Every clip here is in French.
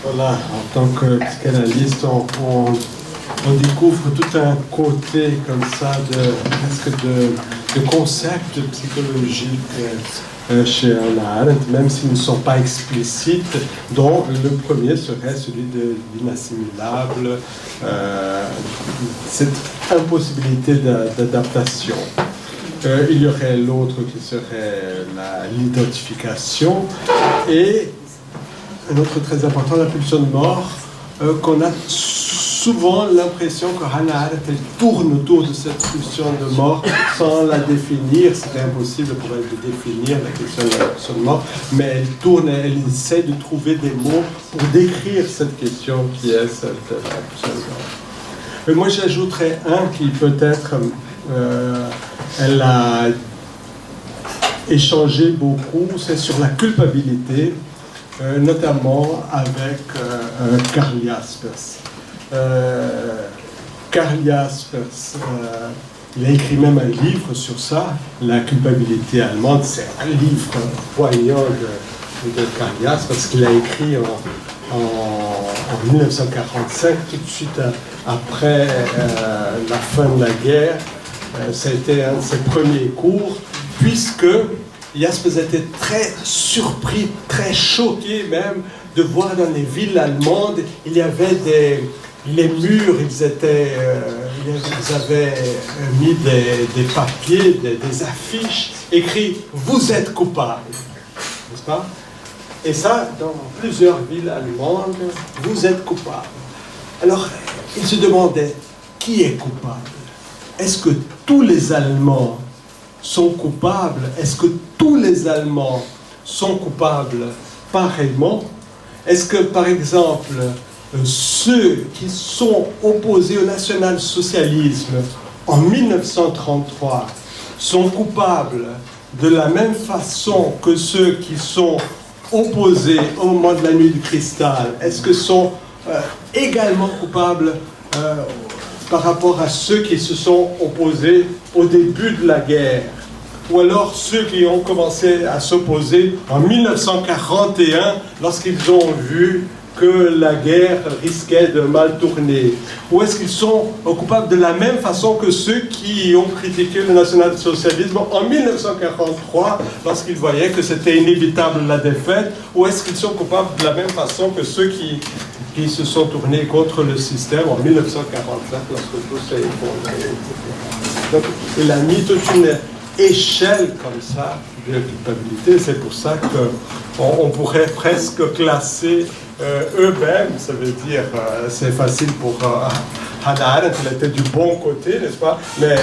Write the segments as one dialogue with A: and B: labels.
A: Voilà, en tant que psychanalyste, on découvre tout un côté comme ça presque de concepts psychologiques chez Hannah Arendt, même s'ils ne sont pas explicites, dont le premier serait celui de l'inassimilable, cette impossibilité d'adaptation. Il y aurait l'autre qui serait l'identification, et un autre très important, la pulsion de mort, qu'on a souvent l'impression que Hannah Arendt tourne autour de cette pulsion de mort sans la définir. C'était impossible pour elle de définir la question de la pulsion de mort, mais elle tourne, elle essaie de trouver des mots pour décrire cette question qui est celle de la pulsion de mort. Et moi j'ajouterais un qui peut-être, elle a échangé beaucoup, c'est sur la culpabilité, notamment avec Karl Jaspers. Karl Jaspers, il a écrit même un livre sur ça, La culpabilité allemande. C'est un livre poignant de Karl Jaspers qu'il a écrit en 1945, tout de suite après la fin de la guerre. Ça a été un de ses premiers cours, puisque Jaspers était très surpris, très choqué même, de voir dans les villes allemandes, il y avait les murs, ils avaient mis des papiers, des affiches, écrits « Vous êtes coupable », n'est-ce pas? Et ça, dans plusieurs villes allemandes, « Vous êtes coupable ». Alors, il se demandait, qui est coupable? Est-ce que tous les Allemands sont coupables? Est-ce que tous les Allemands sont coupables pareillement? Est-ce que, par exemple, ceux qui sont opposés au national-socialisme en 1933 sont coupables de la même façon que ceux qui sont opposés au moment de la nuit du cristal? Est-ce que sont également coupables par rapport à ceux qui se sont opposés au début de la guerre? Ou alors ceux qui ont commencé à s'opposer en 1941 lorsqu'ils ont vu que la guerre risquait de mal tourner? Ou est-ce qu'ils sont coupables de la même façon que ceux qui ont critiqué le national-socialisme en 1943 lorsqu'ils voyaient que c'était inévitable la défaite? Ou est-ce qu'ils sont coupables de la même façon que ceux qui se sont tournés contre le système en 1945 lorsque tout s'est effondré? Donc, il a mis toute une échelle comme ça de culpabilité. C'est pour ça qu'on pourrait presque classer eux-mêmes, ça veut dire, c'est facile pour Hannah Arendt, elle était du bon côté, n'est-ce pas? Mais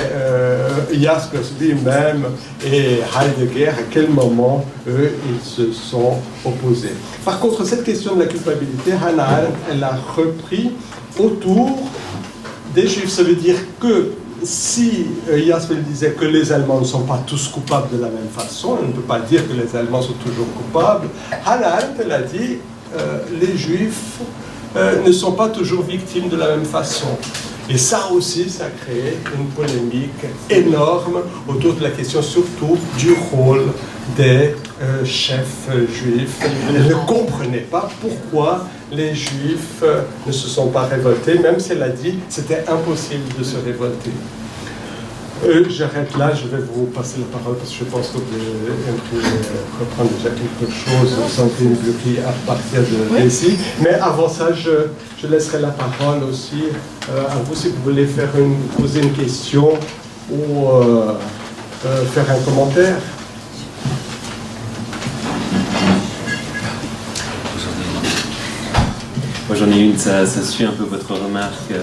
A: Jaspers lui-même et Heidegger, à quel moment, eux, ils se sont opposés. Par contre, cette question de la culpabilité, Hannah Arendt, elle a repris autour des Juifs. Ça veut dire que si Jaspers disait que les Allemands ne sont pas tous coupables de la même façon, on ne peut pas dire que les Allemands sont toujours coupables, Hannah Arendt, elle a dit les Juifs ne sont pas toujours victimes de la même façon. Et ça aussi, ça a créé une polémique énorme autour de la question surtout du rôle des chefs juifs. Elle ne comprenait pas pourquoi les Juifs ne se sont pas révoltés, même si elle a dit que c'était impossible de se révolter. J'arrête là, je vais vous passer la parole parce que je pense que vous devez reprendre déjà quelque chose, Sandrine Bury, à partir de ici. Mais avant ça, je laisserai la parole aussi à vous si vous voulez poser une question ou faire un commentaire.
B: Moi j'en ai une, ça suit un peu votre remarque,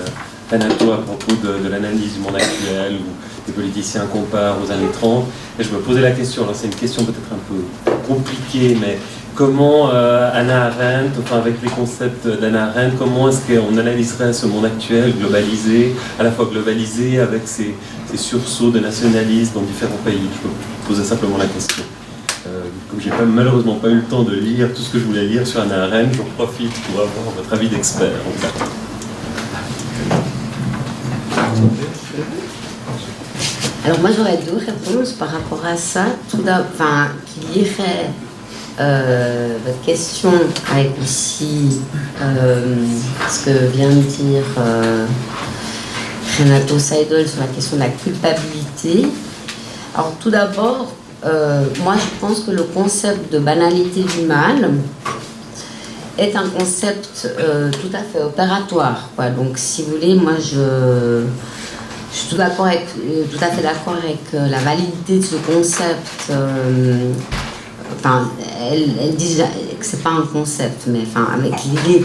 B: Thanato, à propos de l'analyse du monde actuel, où les politiciens comparent aux années 30. Et je me posais la question, alors c'est une question peut-être un peu compliquée, mais comment Hannah Arendt, enfin avec les concepts d'Hannah Arendt, comment est-ce qu'on analyserait ce monde actuel globalisé, à la fois globalisé avec ces sursauts de nationalisme dans différents pays? Je me posais simplement la question. Comme j'ai malheureusement pas eu le temps de lire tout ce que je voulais lire sur Hannah Arendt, j'en profite pour avoir votre avis d'expert.
C: Alors moi j'aurais deux réponses par rapport à ça. Tout d'abord, qui lieraient votre question avec aussi ce que vient de dire Renato Seidel sur la question de la culpabilité. Alors tout d'abord, moi je pense que le concept de banalité du mal est un concept tout à fait opératoire, quoi. Donc si vous voulez, moi je suis tout à fait d'accord avec la validité de ce concept. Enfin, elle dit que c'est pas un concept, mais enfin, avec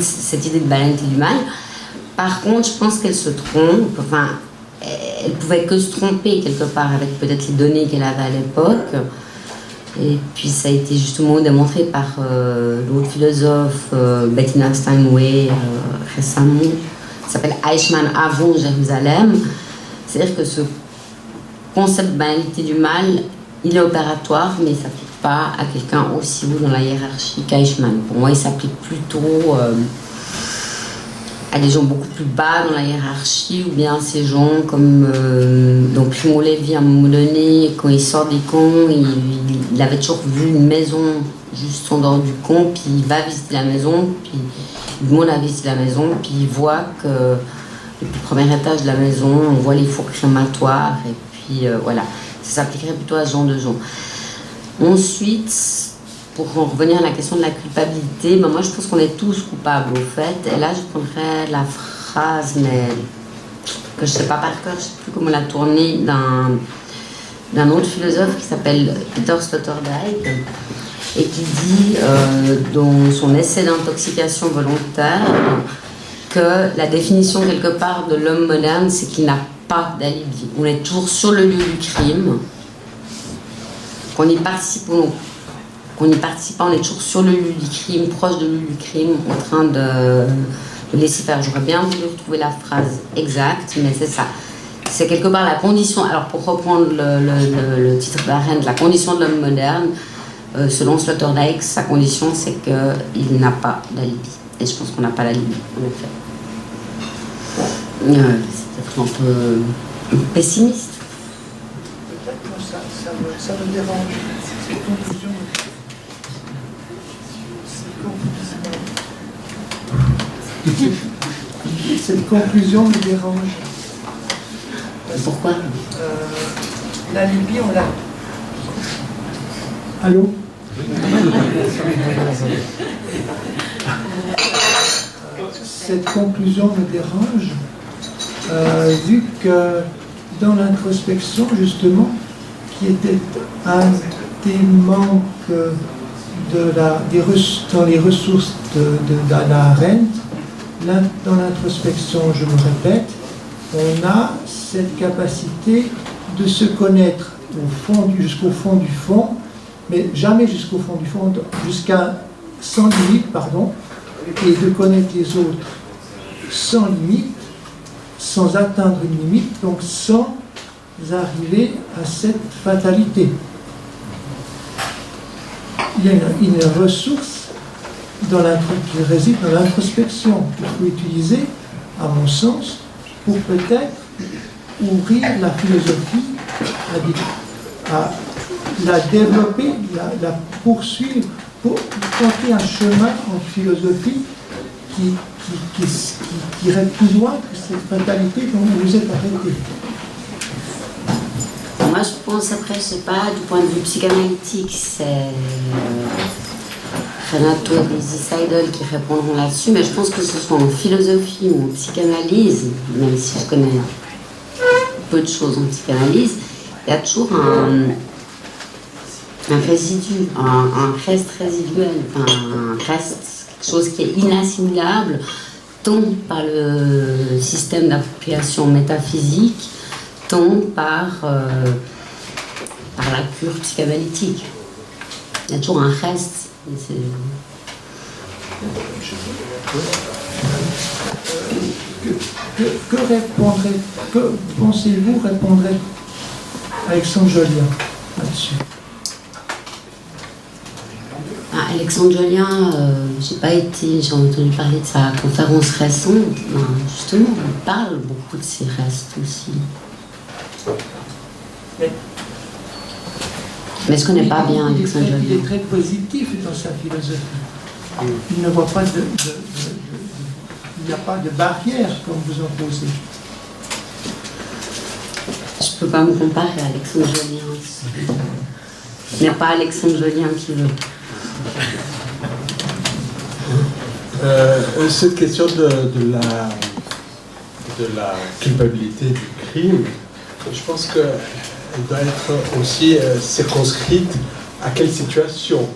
C: cette idée de banalité du mal. Par contre, je pense qu'elle se trompe. Enfin, elle pouvait que se tromper quelque part avec peut-être les données qu'elle avait à l'époque. Et puis ça a été justement démontré par l'autre philosophe Bettina Steinway récemment. Ça s'appelle Eichmann avant Jérusalem. C'est-à-dire que ce concept de banalité du mal, il est opératoire, mais il ne s'applique pas à quelqu'un aussi haut dans la hiérarchie qu'Eichmann. Pour moi, il s'applique plutôt à des gens beaucoup plus bas dans la hiérarchie, ou bien à ces gens comme donc Primo Levi, à un moment donné, quand il sort des camps, il avait toujours vu une maison juste en dehors du camp, puis il va visiter la maison, puis il demande à visiter la maison, puis il voit que depuis le premier étage de la maison, on voit les fours crématoires, et puis voilà. Ça s'appliquerait plutôt à ce genre de gens. Ensuite, pour en revenir à la question de la culpabilité, ben moi je pense qu'on est tous coupables au fait. Et là je prendrais la phrase, mais que je ne sais pas par cœur, je ne sais plus comment la tourner, d'un autre philosophe qui s'appelle Peter Sloterdijk et qui dit dans son essai d'intoxication volontaire que la définition quelque part de l'homme moderne, c'est qu'il n'a pas d'alibi. On est toujours sur le lieu du crime, qu'on y participe ou non. Qu'on n'y participe pas, on est toujours sur le lieu du crime, proche de lieu du crime, en train de laisser faire. J'aurais bien voulu retrouver la phrase exacte, mais c'est ça. C'est quelque part la condition, alors pour reprendre le titre d'Arendt, la condition de l'homme moderne, selon Sloterdijk, sa condition c'est qu'il n'a pas d'alibi. Et je pense qu'on n'a pas d'alibi, en effet. C'est peut-être un peu pessimiste.
D: Peut-être ça me dérange, cette conclusion. Cette conclusion me dérange.
C: Pourquoi
D: La Libye, on l'a. Allô? Cette conclusion me dérange, vu que dans l'introspection, justement, qui était un des manques dans les ressources d'Hannah Arendt, dans l'introspection, je me répète, on a cette capacité de se connaître jusqu'au fond du fond, mais jamais jusqu'au fond du fond, sans limite, pardon, et de connaître les autres sans limite, sans atteindre une limite, donc sans arriver à cette fatalité. Il y a une ressource qui réside dans l'introspection qu'il faut utiliser, à mon sens, pour peut-être ouvrir la philosophie, à la développer, la poursuivre, pour tenter un chemin en philosophie qui irait plus loin que cette fatalité dont vous êtes arrêté.
C: Moi, je pense, après, je ne sais pas, du point de vue psychanalytique, c'est Renato et Lizzie Seidel qui répondront là-dessus, mais je pense que ce soit en philosophie ou en psychanalyse, même si je connais peu de choses en psychanalyse, il y a toujours un résidu, un reste résiduel, un reste, quelque chose qui est inassimilable, tant par le système d'appropriation métaphysique, tant par la cure psychanalytique. Il y a toujours un reste.
D: Que pensez-vous répondrait Alexandre Jolien là-dessus?
C: Alexandre Jolien, j'ai entendu parler de sa conférence récente. Justement, on parle beaucoup de ces restes aussi. Mais je ne connais pas bien Alexandre
D: Il
C: Jolien.
D: est très positif dans sa philosophie. Il ne voit pas il n'y a pas de barrière comme vous en posez.
C: Je ne peux pas me comparer à Alexandre Jolien. Ce n'est pas Alexandre Jolien qui veut.
A: Cette question de la culpabilité du crime, je pense qu'elle doit être aussi circonscrite à quelle situation.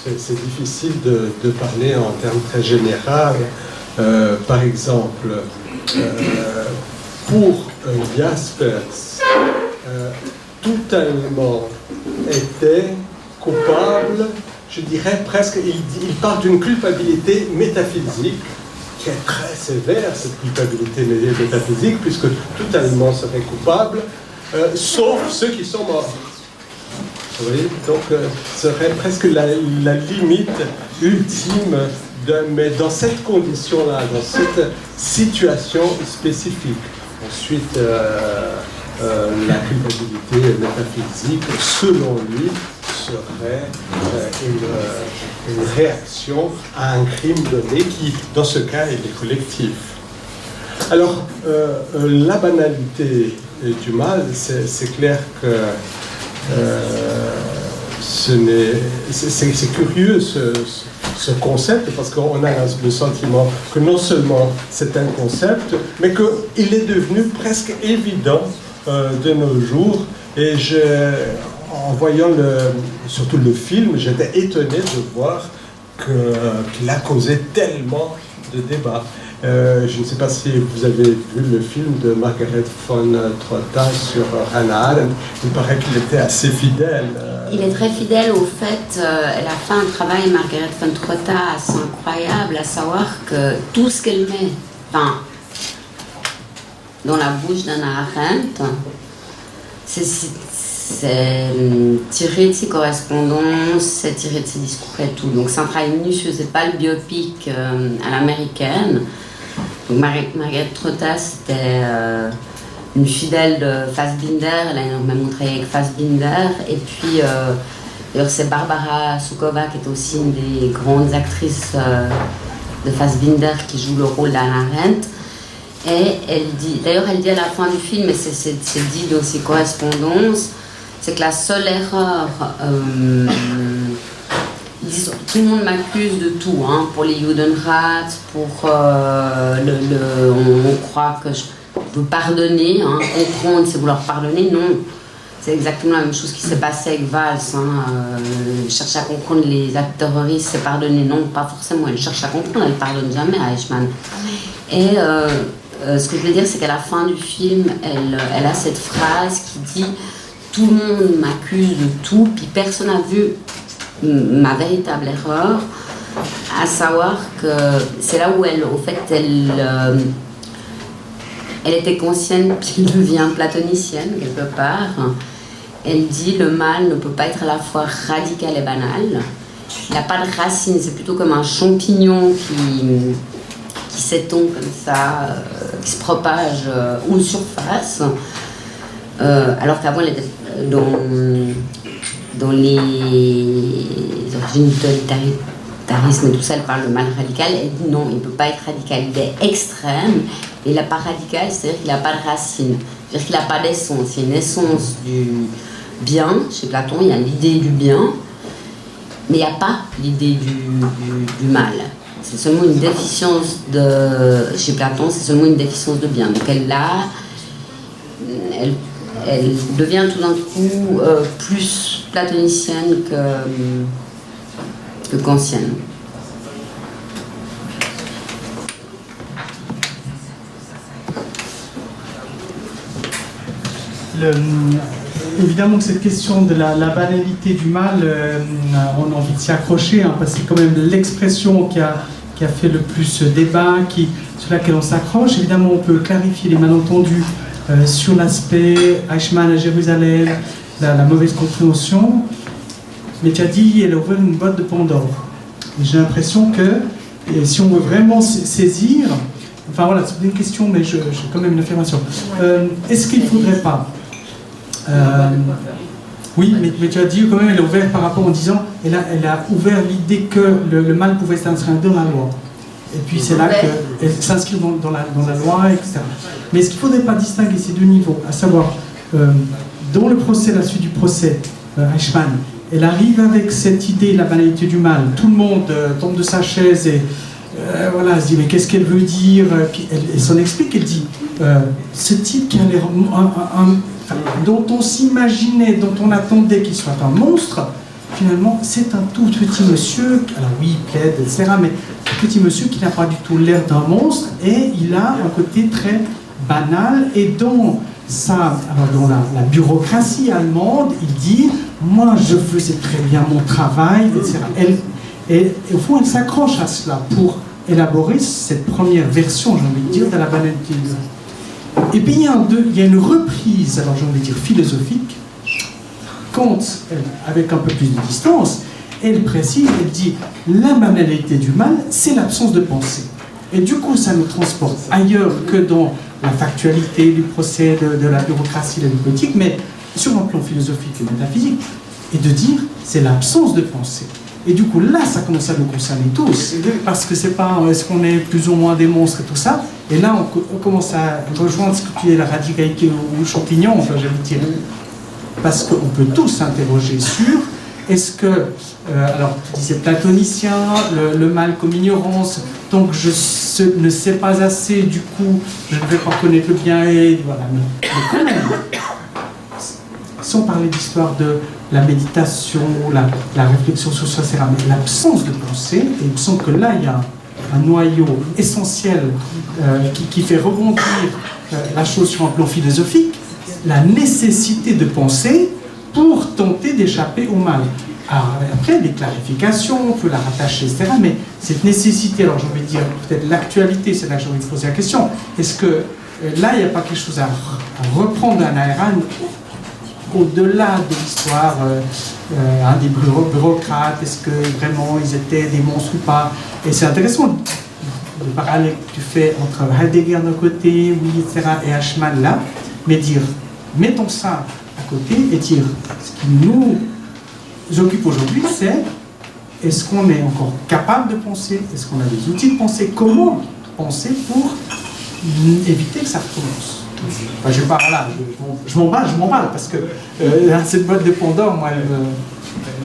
A: C'est difficile de parler en termes très généraux. Par exemple, pour Jaspers, tout Allemand était coupable, je dirais presque, il parle d'une culpabilité métaphysique, qui est très sévère, cette culpabilité métaphysique, puisque tout Allemand serait coupable, sauf ceux qui sont morts. Vous voyez, donc ce serait presque la limite ultime, mais dans cette condition-là, dans cette situation spécifique. Ensuite, la culpabilité métaphysique, selon lui, serait une réaction à un crime donné qui, dans ce cas, est collectif. Alors, la banalité du mal, c'est clair que c'est curieux ce concept, parce qu'on a le sentiment que non seulement c'est un concept, mais qu'il est devenu presque évident de nos jours. Et en voyant surtout le film, j'étais étonné de voir qu'il a causé tellement de débats. Je ne sais pas si vous avez vu le film de Margaret von Trotta sur Hannah Arendt. Il paraît qu'il était assez fidèle.
C: Il est très fidèle au fait, elle a fait un travail, Margaret von Trotta, assez incroyable, à savoir que tout ce qu'elle met dans la bouche d'Hannah Arendt, c'est tiré de ses correspondances, c'est tiré de ses discours et tout. Donc c'est un travail minutieux, c'est pas le biopic à l'américaine. Donc Margaret Trotta, c'était une fidèle de Fassbinder, elle a énormément travaillé avec Fassbinder. Et puis, d'ailleurs, c'est Barbara Sukowa, qui est aussi une des grandes actrices de Fassbinder, qui joue le rôle d'Hannah Arendt. Et elle dit à la fin du film, et c'est dit dans ses correspondances, c'est que la seule erreur, tout le monde m'accuse de tout, hein, pour les Judenrat, pour on croit que je peux pardonner, hein, comprendre c'est vouloir pardonner, non. C'est exactement la même chose qui s'est passé avec Valls. Chercher à comprendre les actes terroristes, c'est pardonner, non, pas forcément. Elle cherche à comprendre, elle ne pardonne jamais à Eichmann. Et ce que je veux dire, c'est qu'à la fin du film, elle a cette phrase qui dit « Tout le monde m'accuse de tout, puis personne n'a vu ma véritable erreur », à savoir que c'est là où elle était consciente, puis elle devient platonicienne quelque part. Elle dit le mal ne peut pas être à la fois radical et banal. Il n'a pas de racine, c'est plutôt comme un champignon qui s'étend comme ça, qui se propage en surface. Alors qu'avant, elle était dans les origines du totalitarisme et tout ça, elle parle de mal radical. Elle dit non, il ne peut pas être radical, il est extrême. Et il n'est pas radical, c'est-à-dire qu'il n'a pas de racine, c'est-à-dire qu'il n'a pas d'essence. Il y a une essence du bien, chez Platon, il y a l'idée du bien, mais il n'y a pas l'idée du mal. C'est seulement une déficience chez Platon, c'est seulement une déficience de bien. Donc elle devient tout d'un coup plus platonicienne que kantienne.
E: Évidemment que cette question de la banalité du mal, on a envie de s'y accrocher, hein, parce que c'est quand même l'expression qui a fait le plus débat, sur laquelle on s'accroche. Évidemment, on peut clarifier les malentendus sur l'aspect Eichmann à Jérusalem, la mauvaise compréhension. Mais tu as dit, elle a ouvert une boîte de Pandore. Et j'ai l'impression que, si on veut vraiment saisir, enfin voilà, c'est une question, mais j'ai quand même une affirmation. Est-ce qu'il ne faudrait pas, Oui, mais tu as dit quand même, elle a ouvert par rapport en disant, elle a ouvert l'idée que le mal pouvait s'inscrire dans la loi. Et puis c'est là qu'elle s'inscrit dans la loi, etc. Mais ce qu'il ne faudrait pas distinguer ces deux niveaux, à savoir, dans le procès, la suite du procès, Eichmann, elle arrive avec cette idée, la banalité du mal. Tout le monde tombe de sa chaise et voilà, elle se dit mais qu'est-ce qu'elle veut dire? Puis elle s'en explique, elle dit ce type qui a l'air dont on s'imaginait, dont on attendait qu'il soit un monstre, finalement c'est un tout petit monsieur, alors oui il plaide, etc., mais un petit monsieur qui n'a pas du tout l'air d'un monstre et il a un côté très banal et dans la bureaucratie allemande, il dit moi je faisais très bien mon travail, etc. Et au fond elle s'accroche à cela pour élaborer cette première version, j'ai envie de dire, de la banalité. Et puis il y a une reprise, alors j'ai envie de dire philosophique, quand, avec un peu plus de distance, elle précise, elle dit la banalité du mal, c'est l'absence de pensée. Et du coup, ça nous transporte ailleurs que dans la factualité du procès, de la bureaucratie, de la politique, mais sur un plan philosophique et métaphysique, et de dire c'est l'absence de pensée. Et du coup, là, ça commence à nous concerner tous, parce que c'est pas est-ce qu'on est plus ou moins des monstres et tout ça, et là, on commence à rejoindre ce que tu es la radicalité ou le champignon, enfin, j'allais dire, parce qu'on peut tous s'interroger sur est-ce que, alors tu disais platonicien, le mal comme ignorance, donc je ne sais pas assez, du coup, je ne vais pas connaître le bien, et voilà, mais quand même, sans parler d'histoire de la méditation, la réflexion sur soi, etc., mais l'absence de pensée, et il me semble que là, il y a un noyau essentiel qui fait rebondir la chose sur un plan philosophique, la nécessité de penser pour tenter d'échapper au mal. Alors, après, des clarifications, on peut la rattacher, etc., mais cette nécessité, alors j'ai envie de dire, peut-être l'actualité, c'est là que j'ai envie de poser la question, est-ce que là, il n'y a pas quelque chose à reprendre d'un Ayn au-delà de l'histoire des bureaucrates, est-ce que vraiment ils étaient des monstres ou pas? Et c'est intéressant le parallèle que tu fais entre Heidegger d'un côté, oui, etc., et Eichmann là, mais dire, mettons ça à côté et dire, ce qui nous occupe aujourd'hui, c'est est-ce qu'on est encore capable de penser, est-ce qu'on a des outils de penser, comment penser pour éviter que ça recommence. Enfin, je m'emballe parce que cette boîte de Pandore, moi, elle me